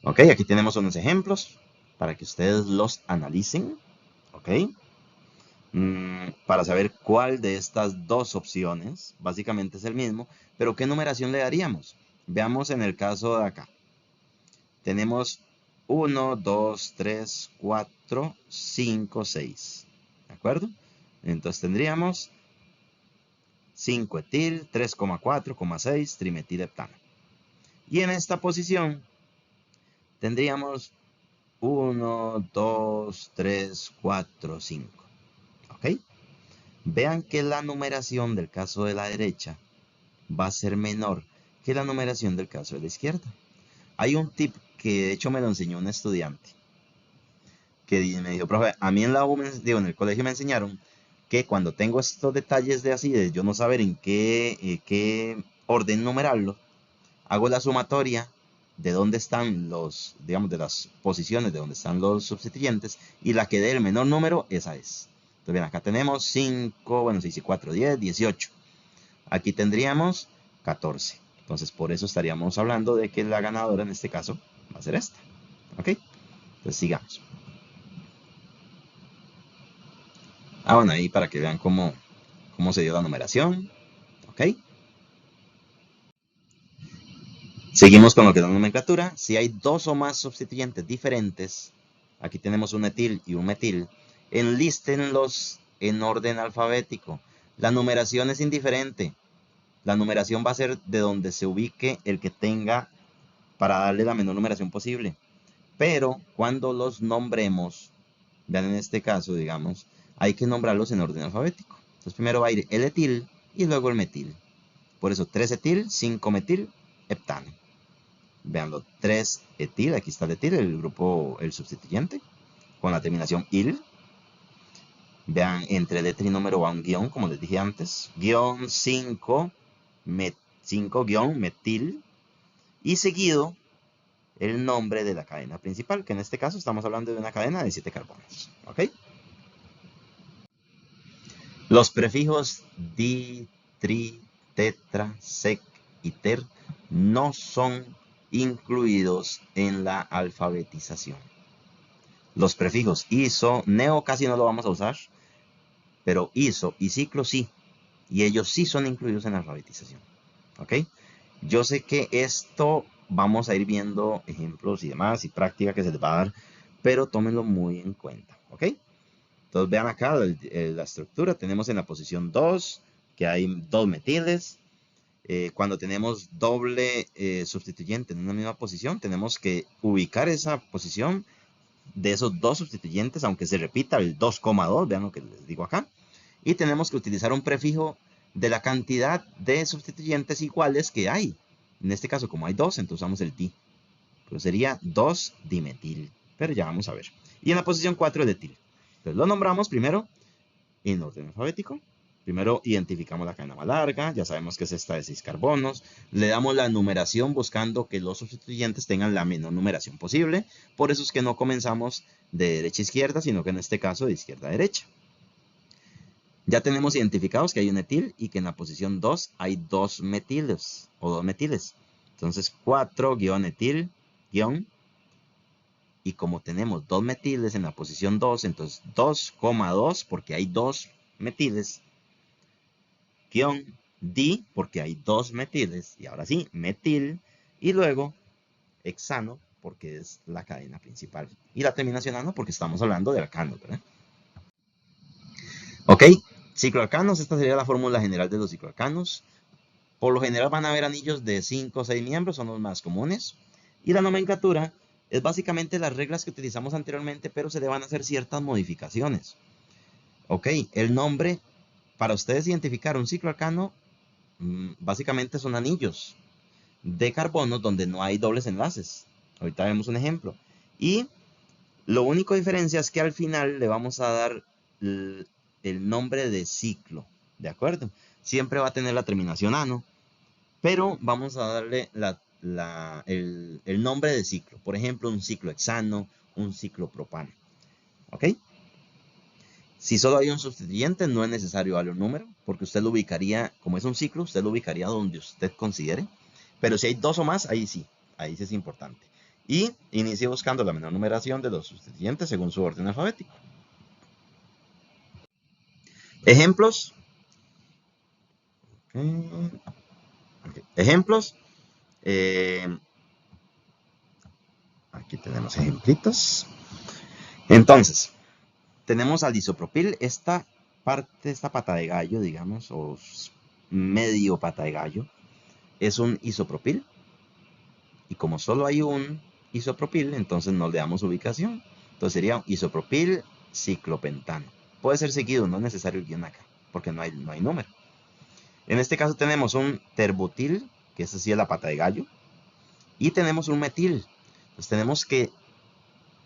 Ok, aquí tenemos unos ejemplos para que ustedes los analicen. Ok. Para saber cuál de estas dos opciones básicamente es el mismo, pero qué numeración le daríamos. Veamos en el caso de acá. Tenemos 1, 2, 3, 4, 5, 6. ¿De acuerdo? Entonces tendríamos 5-etil, 3,4,6 trimetilheptano. Y en esta posición tendríamos 1, 2, 3, 4, 5. ¿Ok? Vean que la numeración del caso de la derecha va a ser menor que la numeración del caso de la izquierda. Hay un tip que de hecho me lo enseñó un estudiante que me dijo, profe, a mí en la U, en el colegio me enseñaron que cuando tengo estos detalles de así, de yo no saber en qué orden numerarlo, hago la sumatoria de dónde están los, digamos, de las posiciones de dónde están los sustituyentes y la que dé el menor número, esa es. Entonces, bien, acá tenemos 5, bueno, 6 y 4, 10, 18. Aquí tendríamos 14. Entonces, por eso estaríamos hablando de que la ganadora en este caso va a ser esta. ¿Ok? Entonces, sigamos. Bueno, ahí para que vean cómo se dio la numeración. ¿Ok? Seguimos con lo que es la nomenclatura. Si hay dos o más sustituyentes diferentes, aquí tenemos un etil y un metil, enlístenlos en orden alfabético. La numeración es indiferente. La numeración va a ser de donde se ubique el que tenga para darle la menor numeración posible. Pero cuando los nombremos, vean en este caso, digamos, hay que nombrarlos en orden alfabético. Entonces primero va a ir el etil y luego el metil. Por eso 3-etil, 5-metil, heptano. Veanlo, 3-etil, aquí está el etil, el grupo, el sustituyente, con la terminación il. Vean, entre letra y número va un guión, como les dije antes. Guión 5, 5 guión metil. Y seguido el nombre de la cadena principal, que en este caso estamos hablando de una cadena de 7 carbonos. ¿Ok? Los prefijos di, tri, tetra, sec y ter no son incluidos en la alfabetización. Los prefijos iso, neo casi no lo vamos a usar, pero iso y ciclo sí, y ellos sí son incluidos en la alfabetización. ¿Ok? Yo sé que esto vamos a ir viendo ejemplos y demás y práctica que se les va a dar, pero tómenlo muy en cuenta. ¿Ok? Entonces vean acá la estructura. Tenemos en la posición 2 que hay dos metiles. Cuando tenemos doble sustituyente en una misma posición, tenemos que ubicar esa posición de esos dos sustituyentes, aunque se repita el 2,2, vean lo que les digo acá. Y tenemos que utilizar un prefijo de la cantidad de sustituyentes iguales que hay. En este caso, como hay dos, entonces usamos el di. Pero sería 2-dimetil. Pero ya vamos a ver. Y en la posición 4 el etil. Entonces lo nombramos primero en orden alfabético. Primero identificamos la cadena más larga, ya sabemos que es esta de 6 carbonos. Le damos la numeración buscando que los sustituyentes tengan la menor numeración posible. Por eso es que no comenzamos de derecha a izquierda, sino que en este caso de izquierda a derecha. Ya tenemos identificados que hay un etil y que en la posición 2 hay dos metiles o dos metiles. Entonces 4-etil- y como tenemos dos metiles en la posición 2, entonces 2,2 porque hay dos metiles, guión di porque hay dos metiles, y ahora sí, metil, y luego hexano porque es la cadena principal, y la terminación ano porque estamos hablando de alcanos, ¿verdad? Ok, cicloalcanos, esta sería la fórmula general de los cicloalcanos. Por lo general van a haber anillos de 5 o 6 miembros, son los más comunes. Y la nomenclatura es básicamente las reglas que utilizamos anteriormente, pero se le van a hacer ciertas modificaciones. Ok, el nombre, para ustedes identificar un cicloalcano, básicamente son anillos de carbono donde no hay dobles enlaces. Ahorita vemos un ejemplo. Y lo único diferencia es que al final le vamos a dar el nombre de ciclo, ¿de acuerdo? Siempre va a tener la terminación ano, pero vamos a darle el nombre de ciclo. Por ejemplo, un ciclo hexano, un ciclo propano. ¿Ok? Si solo hay un sustituyente, no es necesario darle un número, porque usted lo ubicaría, como es un ciclo, usted lo ubicaría donde usted considere. Pero si hay dos o más, ahí sí es importante. Y inicie buscando la menor numeración de los sustituyentes según su orden alfabético. Ejemplos. Ejemplos. Aquí tenemos ejemplitos. Entonces, tenemos al isopropil. Esta parte, esta pata de gallo, digamos, o medio pata de gallo, es un isopropil. Y como solo hay un isopropil, entonces no le damos ubicación. Entonces sería isopropil ciclopentano. Puede ser seguido, no es necesario el guión acá, porque no hay número. En este caso tenemos un terbutil, que esa sí es la pata de gallo, y tenemos un metil. Entonces tenemos que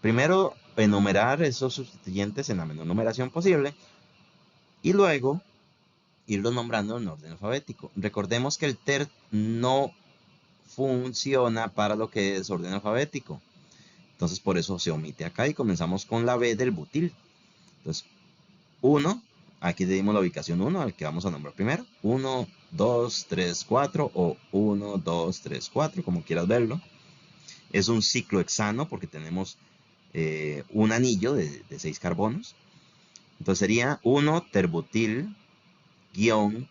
primero enumerar esos sustituyentes en la menor numeración posible y luego irlos nombrando en orden alfabético. Recordemos que el ter no funciona para lo que es orden alfabético. Entonces por eso se omite acá y comenzamos con la B del butil. Entonces 1, aquí le dimos la ubicación 1 al que vamos a nombrar primero. 1, 2, 3, 4 o 1, 2, 3, 4, como quieras verlo. Es un ciclohexano porque tenemos un anillo de 6 carbonos. Entonces sería 1 terbutil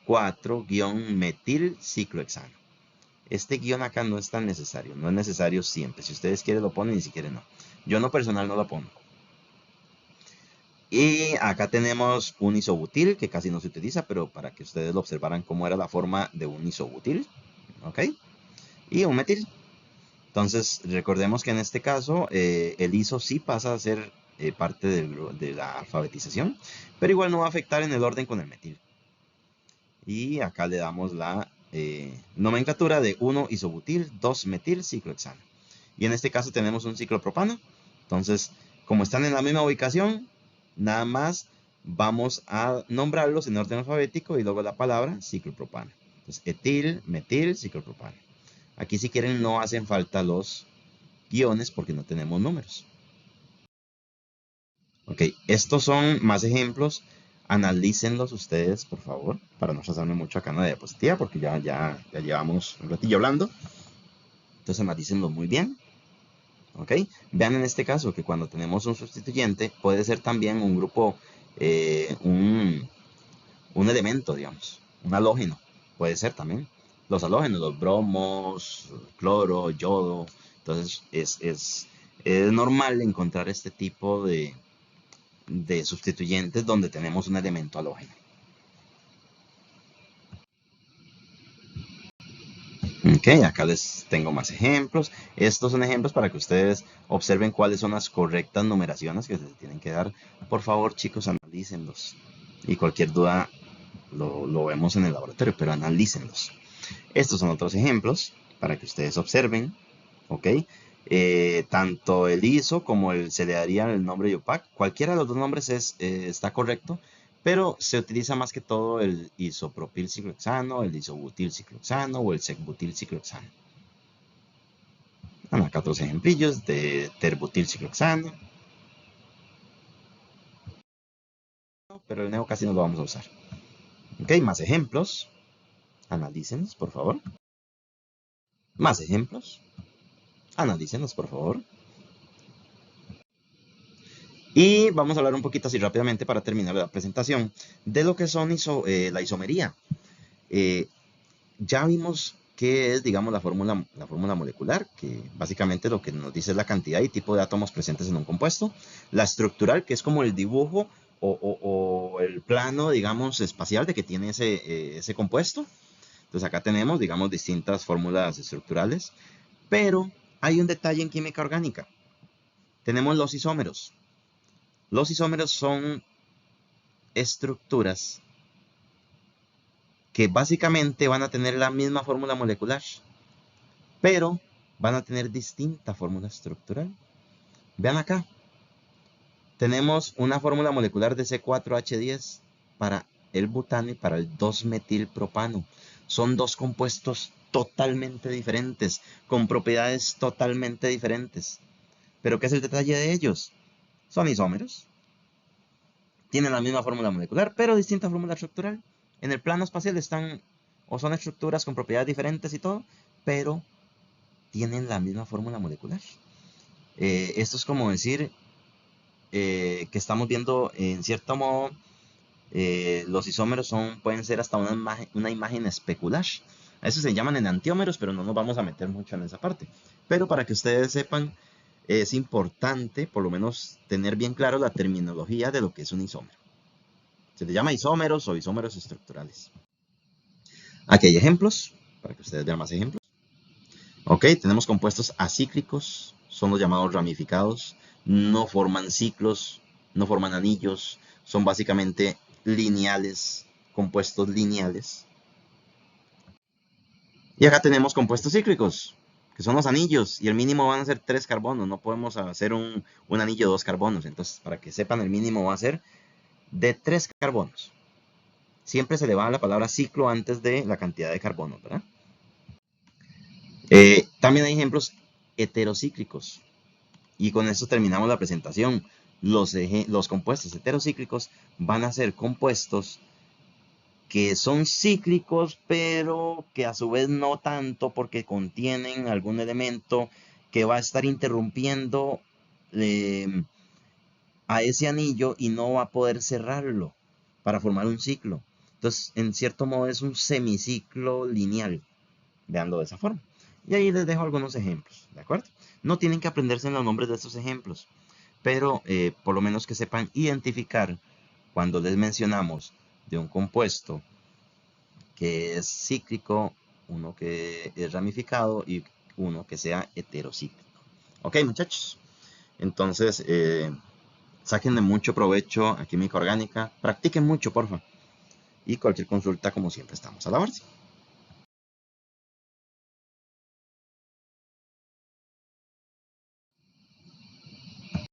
4 metil ciclohexano. Este guión acá no es tan necesario, no es necesario siempre. Si ustedes quieren lo ponen y si quieren no. Yo en lo personal no lo pongo. Y acá tenemos un isobutil que casi no se utiliza, pero para que ustedes lo observaran cómo era la forma de un isobutil. ¿Ok? Y un metil. Entonces recordemos que en este caso el iso sí pasa a ser parte de la alfabetización, pero igual no va a afectar en el orden con el metil. Y acá le damos la nomenclatura de 1 isobutil, 2 metil ciclohexano. Y en este caso tenemos un ciclopropano. Entonces, como están en la misma ubicación, nada más vamos a nombrarlos en orden alfabético y luego la palabra ciclopropano. Entonces, etil, metil, ciclopropano. Aquí si quieren no hacen falta los guiones porque no tenemos números. Ok, estos son más ejemplos. Analícenlos ustedes, por favor, para no pasarme mucho acá en la diapositiva porque ya llevamos un ratillo hablando. Entonces analícenlo muy bien. ¿Ok? Vean en este caso que cuando tenemos un sustituyente puede ser también un grupo, un elemento, digamos, un halógeno. Puede ser también. Los halógenos, los bromos, cloro, yodo. Entonces es normal encontrar este tipo de sustituyentes donde tenemos un elemento halógeno. Ok, acá les tengo más ejemplos. Estos son ejemplos para que ustedes observen cuáles son las correctas numeraciones que se tienen que dar. Por favor, chicos, analícenlos. Y cualquier duda lo vemos en el laboratorio, pero analícenlos. Estos son otros ejemplos para que ustedes observen. Ok, tanto el ISO como se le daría el nombre IUPAC. Cualquiera de los dos nombres está correcto, pero se utiliza más que todo el isopropil ciclohexano, el isobutil ciclohexano o el secbutil ciclohexano. Acá otros ejemplillos de terbutil ciclohexano. Pero el neo casi no lo vamos a usar. Ok, más ejemplos. Analícenlos, por favor. Más ejemplos. Analícenlos, por favor. Y vamos a hablar un poquito así rápidamente para terminar la presentación de lo que son la isomería. Ya vimos qué es, digamos, la fórmula molecular, que básicamente lo que nos dice es la cantidad y tipo de átomos presentes en un compuesto. La estructural, que es como el dibujo o el plano, digamos, espacial de que tiene ese compuesto. Entonces acá tenemos, digamos, distintas fórmulas estructurales. Pero hay un detalle en química orgánica. Tenemos los isómeros. Los isómeros son estructuras que básicamente van a tener la misma fórmula molecular, pero van a tener distinta fórmula estructural. Vean acá, tenemos una fórmula molecular de C4H10 para el butano y para el 2-metilpropano. Son dos compuestos totalmente diferentes, con propiedades totalmente diferentes. ¿Pero qué es el detalle de ellos? Son isómeros. Tienen la misma fórmula molecular, pero distinta fórmula estructural. En el plano espacial están, o son estructuras con propiedades diferentes y todo, pero tienen la misma fórmula molecular. Esto es como decir que estamos viendo en cierto modo los isómeros pueden ser hasta una imagen especular. A eso se llaman enantiómeros, pero no nos vamos a meter mucho en esa parte. Pero para que ustedes sepan, es importante por lo menos tener bien claro la terminología de lo que es un isómero. Se le llama isómeros o isómeros estructurales. Aquí hay ejemplos, para que ustedes vean más ejemplos. Ok, tenemos compuestos acíclicos, son los llamados ramificados, no forman ciclos, no forman anillos, son básicamente lineales, compuestos lineales. Y acá tenemos compuestos cíclicos, que son los anillos, y el mínimo van a ser 3 carbonos, no podemos hacer un anillo de 2 carbonos, entonces para que sepan el mínimo va a ser de 3 carbonos. Siempre se le va la palabra ciclo antes de la cantidad de carbonos, ¿verdad? También hay ejemplos heterocíclicos. Y con esto terminamos la presentación. Los compuestos heterocíclicos van a ser compuestos que son cíclicos, pero que a su vez no tanto porque contienen algún elemento que va a estar interrumpiendo a ese anillo y no va a poder cerrarlo para formar un ciclo. Entonces, en cierto modo es un semiciclo lineal, veanlo de esa forma. Y ahí les dejo algunos ejemplos, ¿de acuerdo? No tienen que aprenderse los nombres de estos ejemplos, pero por lo menos que sepan identificar cuando les mencionamos de un compuesto que es cíclico, uno que es ramificado y uno que sea heterocíclico. Ok, muchachos. Entonces, sáquenle mucho provecho a química orgánica. Practiquen mucho, porfa. Y cualquier consulta, como siempre, estamos a la orden.